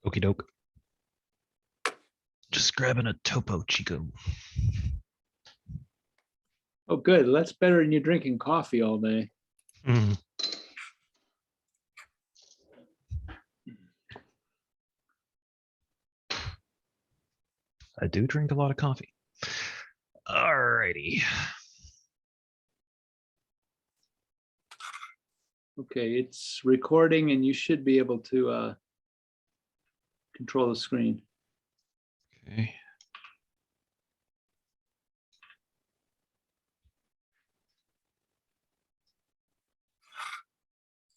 Okie doke. Just grabbing a Topo Chico. Oh, good. That's better than you drinking coffee all day. Mm. I do drink a lot of coffee. All righty. Okay, it's recording and you should be able to control the screen. Okay.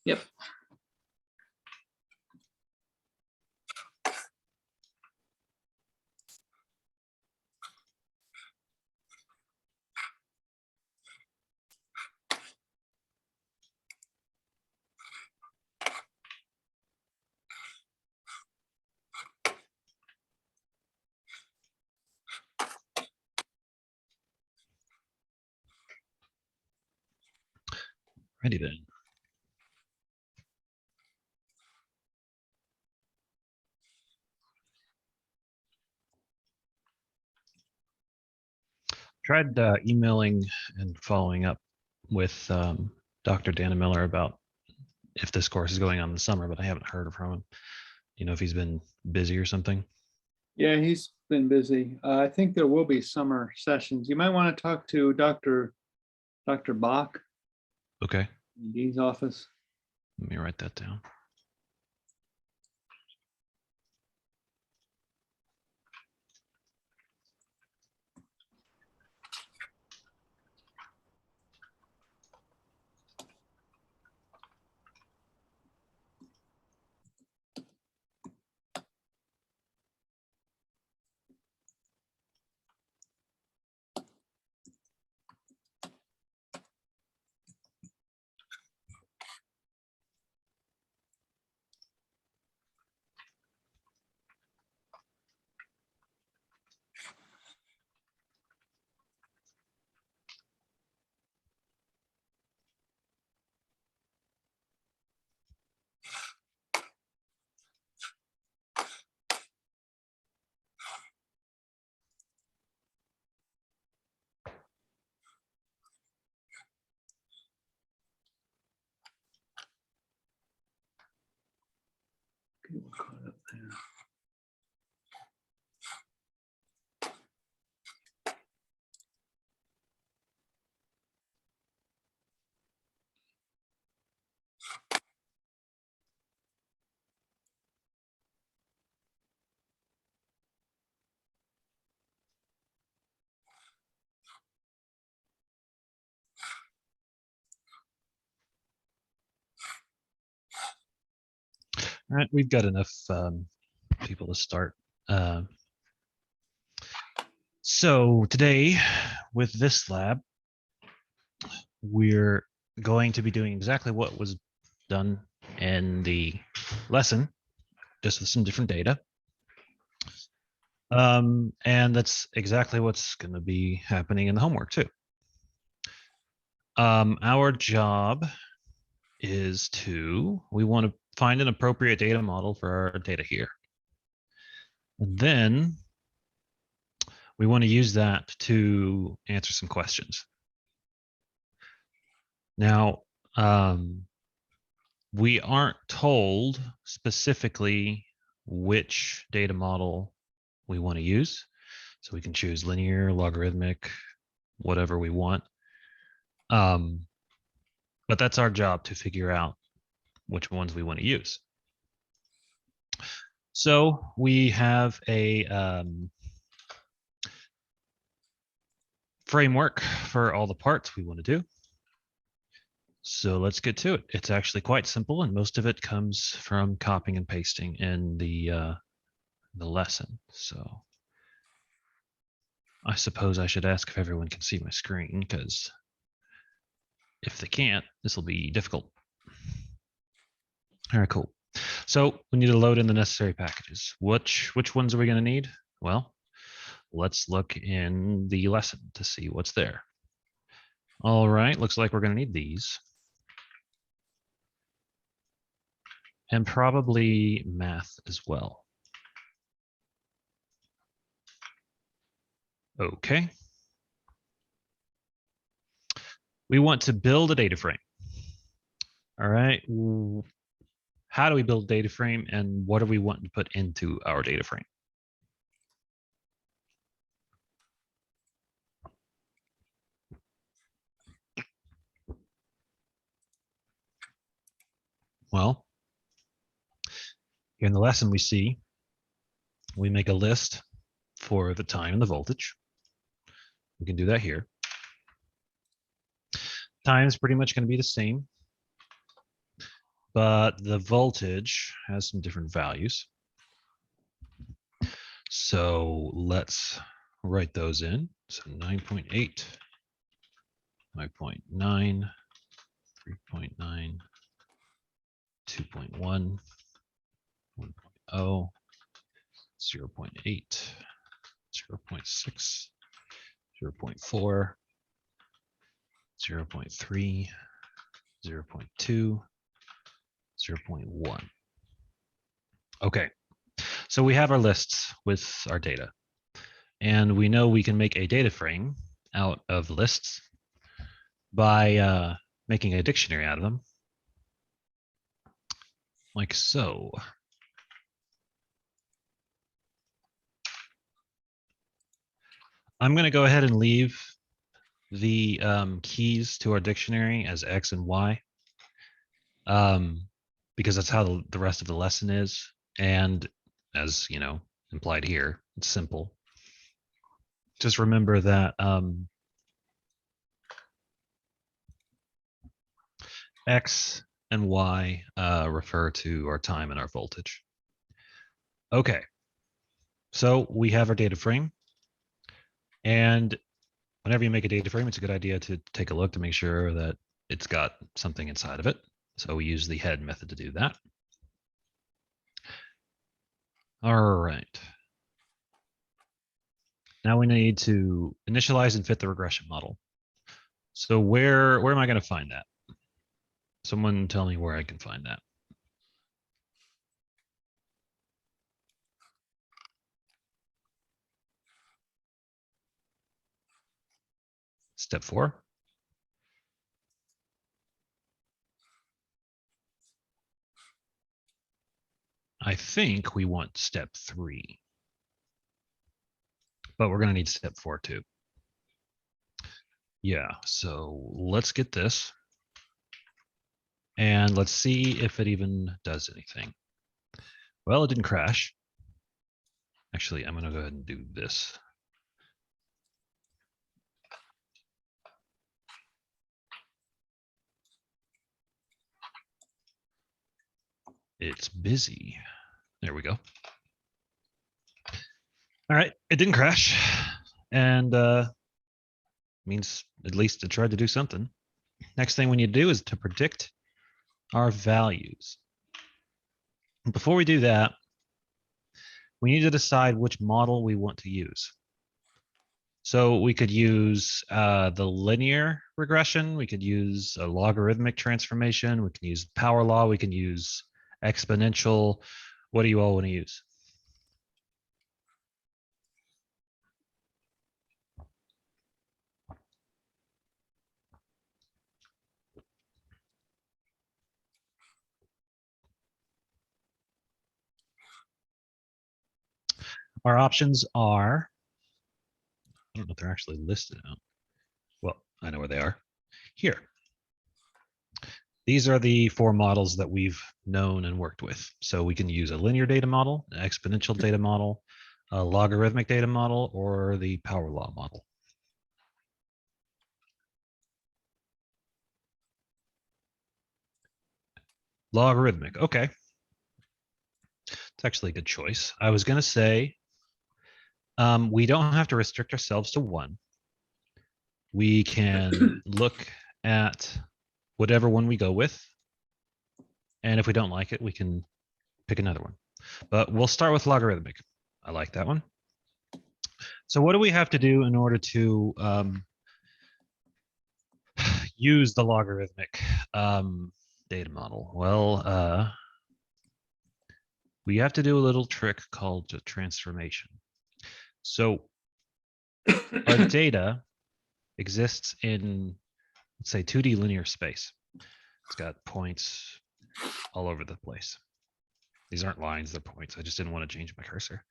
Yep. Ready then. Tried emailing and following up with Dr. Dana Miller about if this course is going on in the summer, but I haven't heard from him. You know, if he's been busy or something. Yeah, he's been busy. I think there will be summer sessions. You might want to talk to Dr. Bach Okay. in Dean's office. Let me write that down. Okay, we're caught up there. All right, we've got enough people to start. So today, with this lab, we're going to be doing exactly what was done in the lesson, just with some different data. And that's exactly what's going to be happening in the homework too. Our job is we want to find an appropriate data model for our data here. And then we want to use that to answer some questions. Now, we aren't told specifically which data model we want to use. So we can choose linear, logarithmic, whatever we want. But that's our job to figure out which ones we want to use. So we have a framework for all the parts we want to do. So let's get to it. It's actually quite simple, and most of it comes from copying and pasting in the lesson. So I suppose I should ask if everyone can see my screen, because if they can't, this will be difficult. All right, cool. So we need to load in the necessary packages. Which ones are we going to need? Well, let's look in the lesson to see what's there. All right, looks like we're going to need these. And probably math as well. Okay. We want to build a data frame. All right. How do we build a data frame, and what do we want to put into our data frame? Well, here in the lesson we see we make a list for the time and the voltage. We can do that here. Time is pretty much going to be the same, but the voltage has some different values. So let's write those in. So 9.8, 5.9, 3.9, 2.1, 1.0, 0.8, 0.6, 0.4, 0.3, 0.2, 0.1. Okay, so we have our lists with our data, and we know we can make a data frame out of lists by making a dictionary out of them, like so. I'm going to go ahead and leave the keys to our dictionary as X and Y, because that's how the rest of the lesson is. And as you know, implied here, it's simple. Just remember that X and Y refer to our time and our voltage. Okay, so we have our data frame. And whenever you make a data frame, it's a good idea to take a look to make sure that it's got something inside of it. So we use the head method to do that. All right. Now we need to initialize and fit the regression model. So where am I going to find that? Someone tell me where I can find that. Step 4. I think we want step 3, but we're going to need step 4 too. Yeah, so let's get this. And let's see if it even does anything. Well, it didn't crash. Actually, I'm going to go ahead and do this. It's busy. There we go. All right, it didn't crash. And means at least it tried to do something. Next thing we need to do is to predict our values. Before we do that, we need to decide which model we want to use. So we could use the linear regression. We could use a logarithmic transformation. We can use power law. We can use exponential. What do you all want to use? Our options are, I don't know if they're actually listed out. Well, I know where they are. Here. These are the 4 models that we've known and worked with. So we can use a linear data model, an exponential data model, a logarithmic data model, or the power law model. Logarithmic, okay. It's actually a good choice. I was going to say, we don't have to restrict ourselves to one. We can look at whatever one we go with. And if we don't like it, we can pick another one. But we'll start with logarithmic. I like that one. So what do we have to do in order to use the logarithmic data model? Well, we have to do a little trick called a transformation. So our data exists in, let's say, 2D linear space. It's got points all over the place. These aren't lines, they're points. I just didn't want to change my cursor.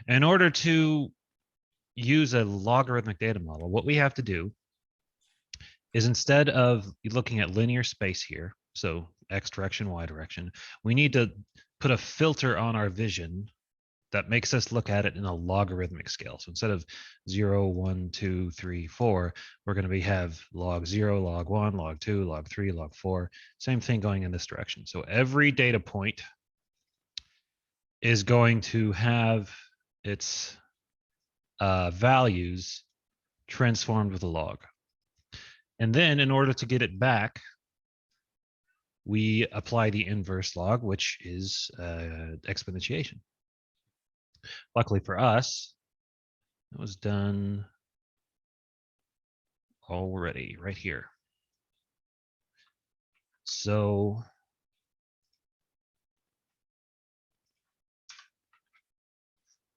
In order to use a logarithmic data model, what we have to do is, instead of looking at linear space here, so X direction, Y direction, we need to put a filter on our vision that makes us look at it in a logarithmic scale. So instead of 0, 1, 2, 3, 4, we're going to have log 0, log 1, log 2, log 3, log 4. Same thing going in this direction. So every data point is going to have its values transformed with a log. And then in order to get it back, we apply the inverse log, which is exponentiation. Luckily for us, it was done already right here. So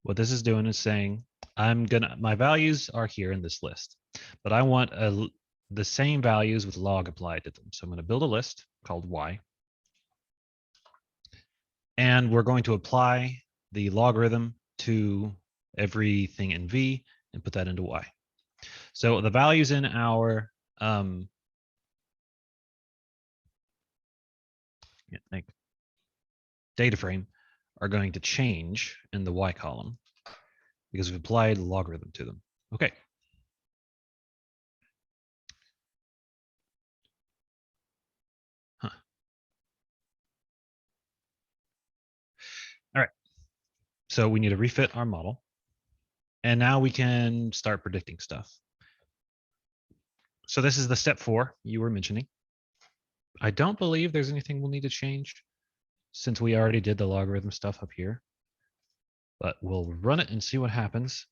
what this is doing is saying, my values are here in this list, but I want the same values with log applied to them. So I'm going to build a list called Y. And we're going to apply the logarithm to everything in V and put that into Y. So the values in our data frame are going to change in the Y column because we've applied the logarithm to them. Okay. Huh. All right. So we need to refit our model. And now we can start predicting stuff. So this is the step 4 you were mentioning. I don't believe there's anything we'll need to change since we already did the logarithm stuff up here. But we'll run it and see what happens.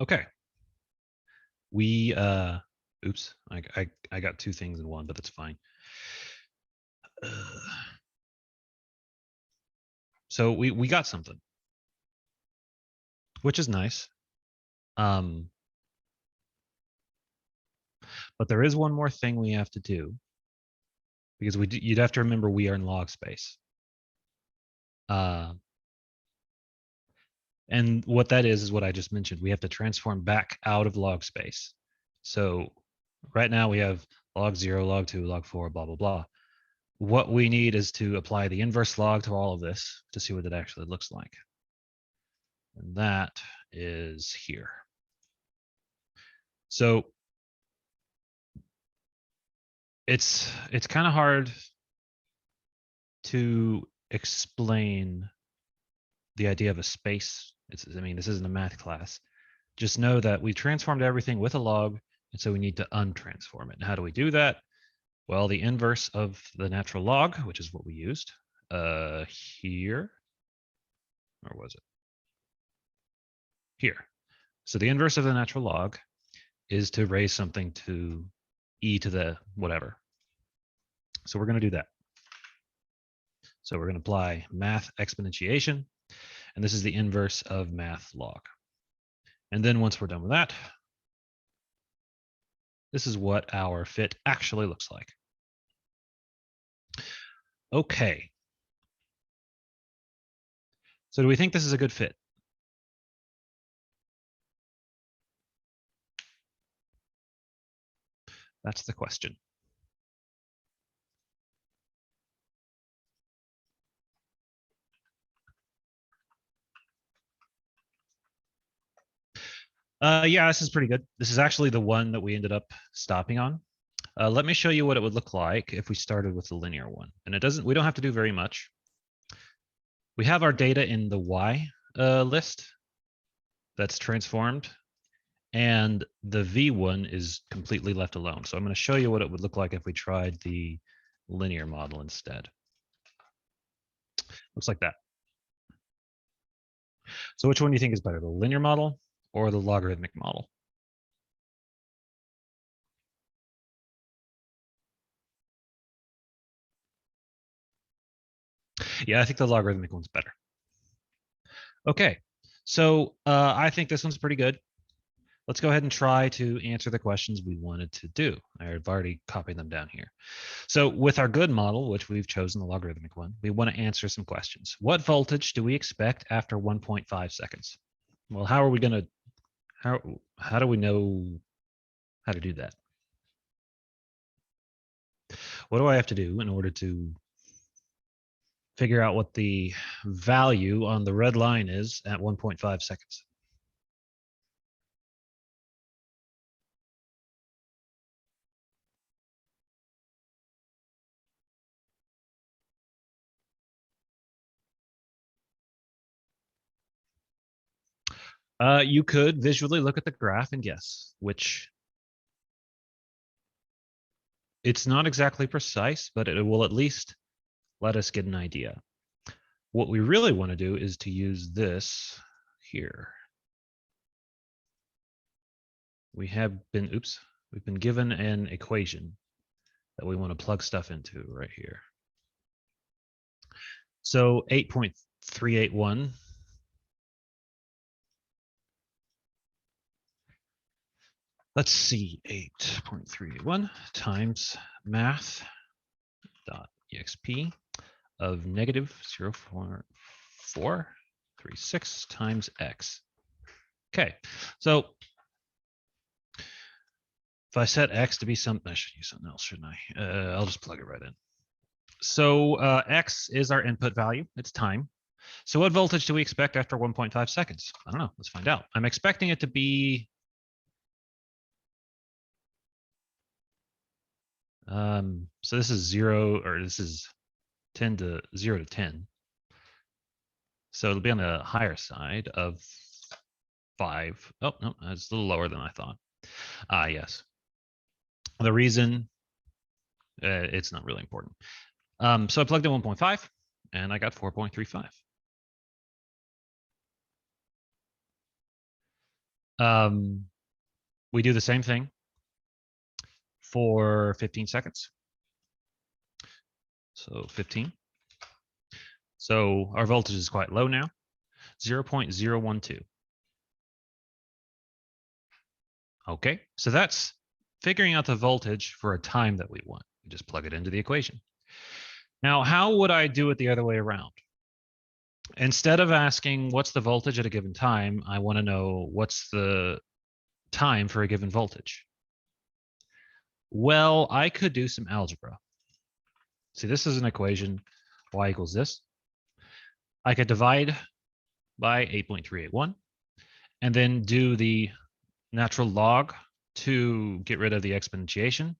Okay. We oops, I got 2 things in one, but that's fine. So we got something, which is nice. But there is one more thing we have to do, because you'd have to remember we are in log space. And what that is what I just mentioned. We have to transform back out of log space. So right now we have log 0, log 2, log 4, blah, blah, blah. What we need is to apply the inverse log to all of this to see what it actually looks like. And that is here. So it's kind of hard to explain the idea of a space. I mean, this isn't a math class. Just know that we transformed everything with a log, and so we need to untransform it. And how do we do that? Well, the inverse of the natural log, which is what we used here, or was it? Here. So the inverse of the natural log is to raise something to e to the whatever. So we're going to do that. So we're going to apply math exponentiation, and this is the inverse of math log. And then once we're done with that, this is what our fit actually looks like. Okay. So do we think this is a good fit? That's the question. Yeah, this is pretty good. This is actually the one that we ended up stopping on. Let me show you what it would look like if we started with the linear one. And we don't have to do very much. We have our data in the Y list that's transformed, and the V one is completely left alone. So I'm going to show you what it would look like if we tried the linear model instead. Looks like that. So which one do you think is better, the linear model or the logarithmic model? Yeah, I think the logarithmic one's better. Okay, So I think this one's pretty good. Let's go ahead and try to answer the questions we wanted to do. I've already copied them down here. So with our good model, which we've chosen the logarithmic one, we want to answer some questions. What voltage do we expect after 1.5 seconds? Well, how are we going to, how do we know how to do that? What do I have to do in order to figure out what the value on the red line is at 1.5 seconds? You could visually look at the graph and guess, which it's not exactly precise, but it will at least let us get an idea. What we really want to do is to use this here. We've been given an equation that we want to plug stuff into right here. So 8.381 let's see, 8.381 times math.exp of negative 0.4436 times x. Okay, so if I set x to be something, I should use something else, shouldn't I? I'll just plug it right in. So x is our input value, it's time. So what voltage do we expect after 1.5 seconds? I don't know, let's find out. I'm expecting it to be so this is 0, or this is 0 to 10. So it'll be on the higher side of 5. Oh, no, that's a little lower than I thought. Yes. The reason, it's not really important. So I plugged in 1.5 and I got 4.35. We do the same thing for 15 seconds. So 15. So our voltage is quite low now, 0.012. Okay, so that's figuring out the voltage for a time that we want. We just plug it into the equation. Now, how would I do it the other way around? Instead of asking what's the voltage at a given time, I want to know what's the time for a given voltage. Well, I could do some algebra. See, this is an equation, y equals this. I could divide by 8.381 and then do the natural log to get rid of the exponentiation.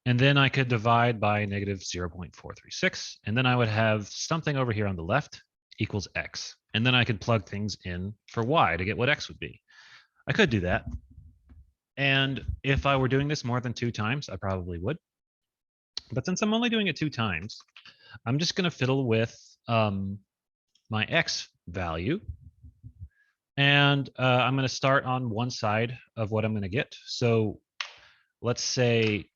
And then I could divide by negative 0.436. And then I would have something over here on the left equals x. And then I could plug things in for y to get what x would be. I could do that. And if I were doing this more than 2 times, I probably would. But since I'm only doing it 2 times, I'm just going to fiddle with my x value. And I'm going to start on one side of what I'm going to get. So let's say,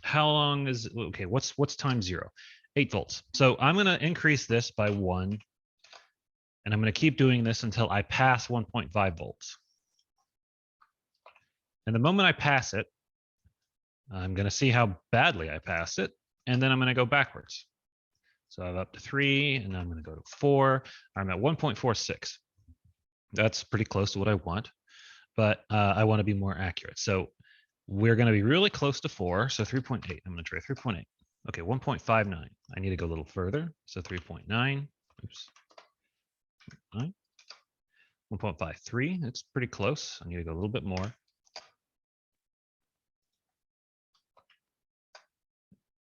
how long is, okay, what's time 0? 8 volts. So I'm going to increase this by 1. And I'm going to keep doing this until I pass 1.5 volts. And the moment I pass it, I'm going to see how badly I pass it. And then I'm going to go backwards. So I'm up to 3, and I'm going to go to 4. I'm at 1.46. That's pretty close to what I want, but I want to be more accurate. So we're going to be really close to 4. So 3.8. I'm going to try 3.8. Okay, 1.59. I need to go a little further. So 3.9. Oops. 1.53. That's pretty close. I need to go a little bit more.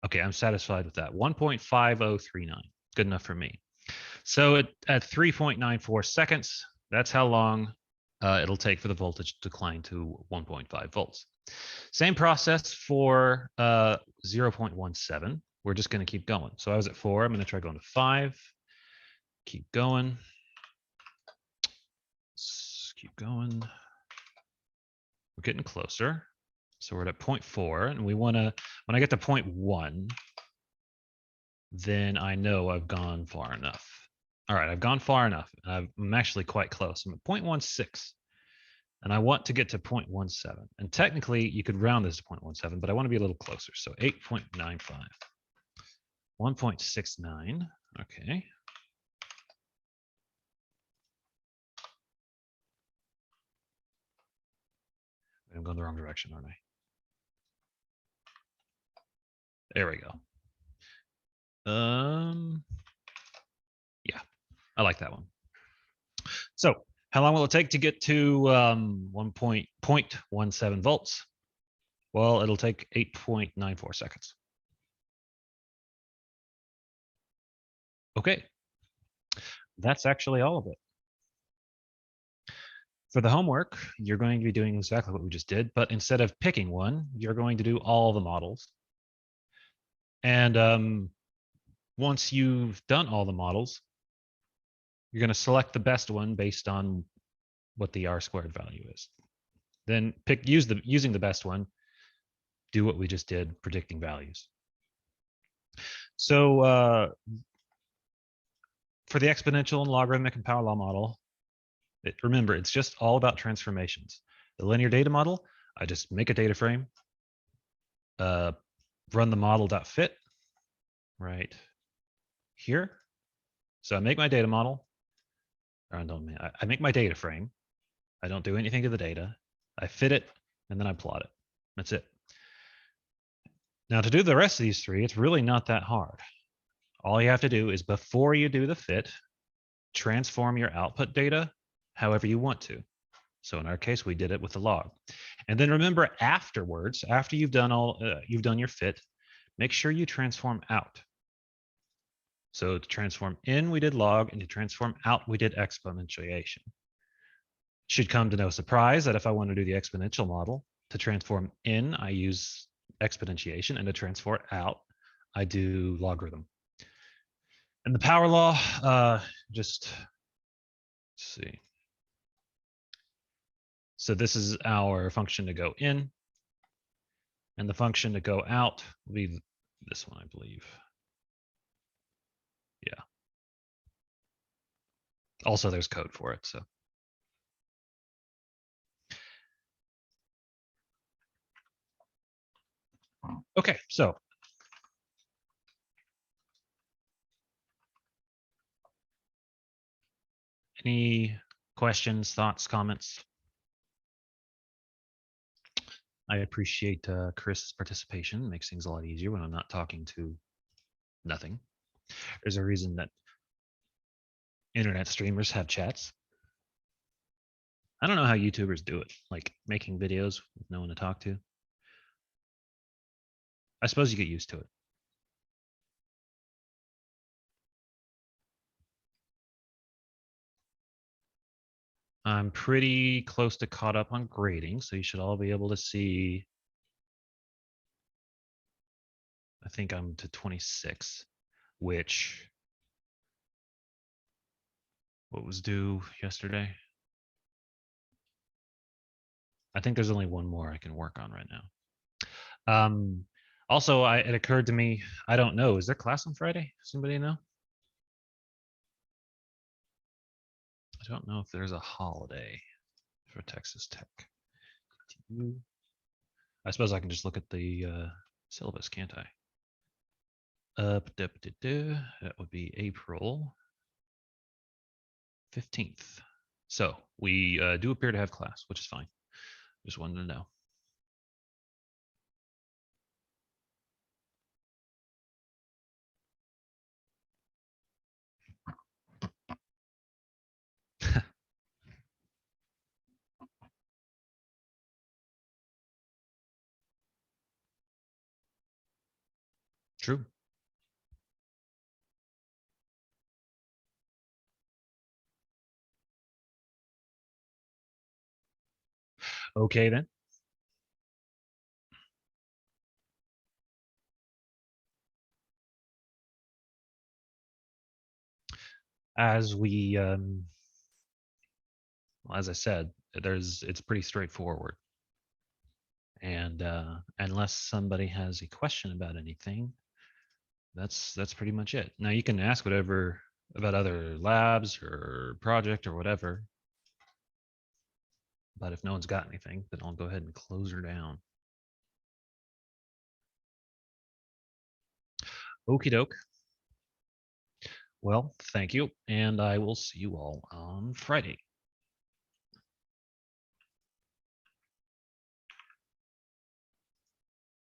Okay, I'm satisfied with that. 1.5039. Good enough for me. So at 3.94 seconds, that's how long it'll take for the voltage to decline to 1.5 volts. Same process for 0.17. We're just going to keep going. So I was at 4. I'm going to try going to 5. Keep going. Let's keep going. We're getting closer. So we're at 0.4, and we want to, when I get to 0.1, then I know I've gone far enough. All right, I've gone far enough. I'm actually quite close. I'm at 0.16, and I want to get to 0.17. And technically, you could round this to 0.17, but I want to be a little closer. So 8.95, 1.69. Okay. I'm going the wrong direction, aren't I? There we go. Yeah, I like that one. So how long will it take to get to 1.17 volts? Well, it'll take 8.94 seconds. Okay, that's actually all of it. For the homework, you're going to be doing exactly what we just did, but instead of picking one, you're going to do all the models. And once you've done all the models, you're going to select the best one based on what the R² value is. Then using the best one, do what we just did, predicting values. So for the exponential and logarithmic and power law model, remember, it's just all about transformations. The linear data model, I just make a data frame, run the model.fit right here. So I make my data model, or I make my data frame. I don't do anything to the data. I fit it, and then I plot it. That's it. Now to do the rest of these three, it's really not that hard. All you have to do is, before you do the fit, transform your output data however you want to. So in our case, we did it with the log. And then remember, afterwards, after you've done your fit, make sure you transform out. So to transform in, we did log, and to transform out, we did exponentiation. Should come to no surprise that if I want to do the exponential model, to transform in, I use exponentiation, and to transform out, I do logarithm. And the power law, just let's see. So this is our function to go in, and the function to go out will be this one, I believe. Yeah. Also, there's code for it, so. Okay, so any questions, thoughts, comments? I appreciate Chris's participation. It makes things a lot easier when I'm not talking to nothing. There's a reason that internet streamers have chats. I don't know how YouTubers do it, like making videos with no one to talk to. I suppose you get used to it. I'm pretty close to caught up on grading, so you should all be able to see. I think I'm to 26, which, what was due yesterday? I think there's only one more I can work on right now. Also, it occurred to me, I don't know, is there class on Friday? Does anybody know? I don't know if there's a holiday for Texas Tech. I suppose I can just look at the syllabus, can't I? That would be April 15th. So we do appear to have class, which is fine. Just wanted to know. True. Okay, then. As we, well, as I said, it's pretty straightforward. And unless somebody has a question about anything, that's pretty much it. Now you can ask whatever about other labs or project or whatever. But if no one's got anything, then I'll go ahead and close her down. Okie doke. Well, thank you. And I will see you all on Friday.